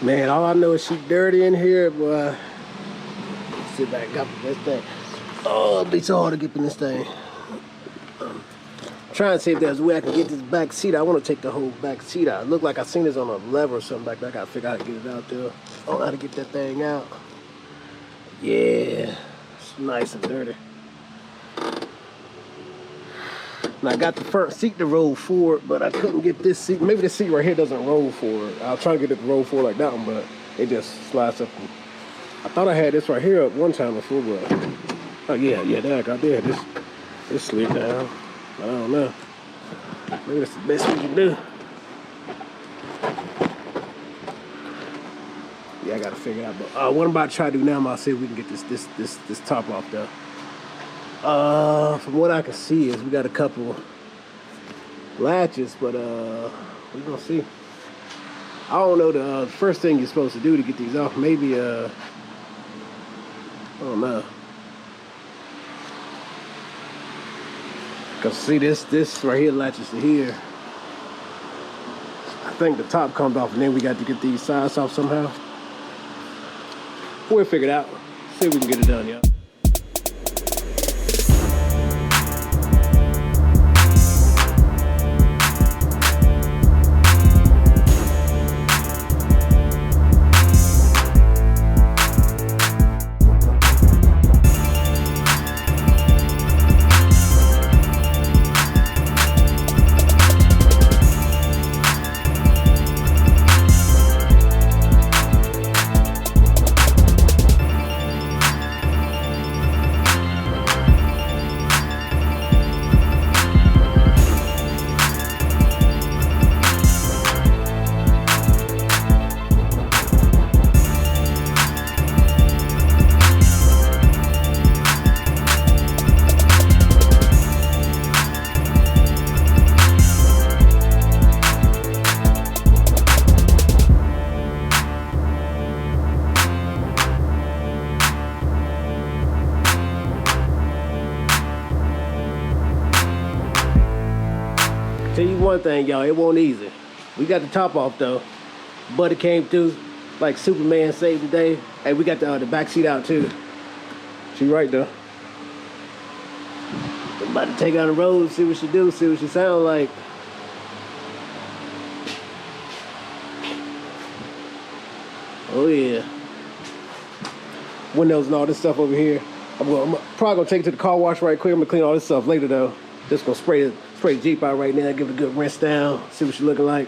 Man, all I know is she dirty in here, boy. Sit back up in this thing. Oh, it'll be so hard to get in this thing. Trying to see if there's a way I can get this back seat. I want to take the whole back seat out. It looked like I seen this on a lever or something like that. I gotta figure out how to get it out there. I don't know how to get that thing out. Yeah, it's nice and dirty. And I got the front seat to roll forward, but I couldn't get this seat. Maybe this seat right here doesn't roll forward. I was trying to get it to roll forward like that one, but it just slides up. I thought I had this right here up one time before, but oh yeah, there I got there. This slid down. I don't know. Maybe that's the best we can do. Yeah, I gotta figure it out. But what I'm about to try to do now, I'm about to see if we can get this top off though. From what I can see is we got a couple latches, but we're gonna see. I don't know the first thing you're supposed to do to get these off. Maybe I don't know. Cause see this right here latches to here. I think the top comes off, and then we got to get these sides off somehow. We'll figure it out. See if we can get it done, y'all. Tell you one thing, y'all, it wasn't easy. We got the top off though, but it came through like Superman saved the day. Hey, we got the back seat out too. She right there. I'm about to take her on the road, see what she do, see what she sound like. Oh yeah. Windows and all this stuff over here. I'm probably gonna take it to the car wash right quick. I'm gonna clean all this stuff later though. Just gonna spray the Jeep out right now, give it a good rinse down, see what she's looking like.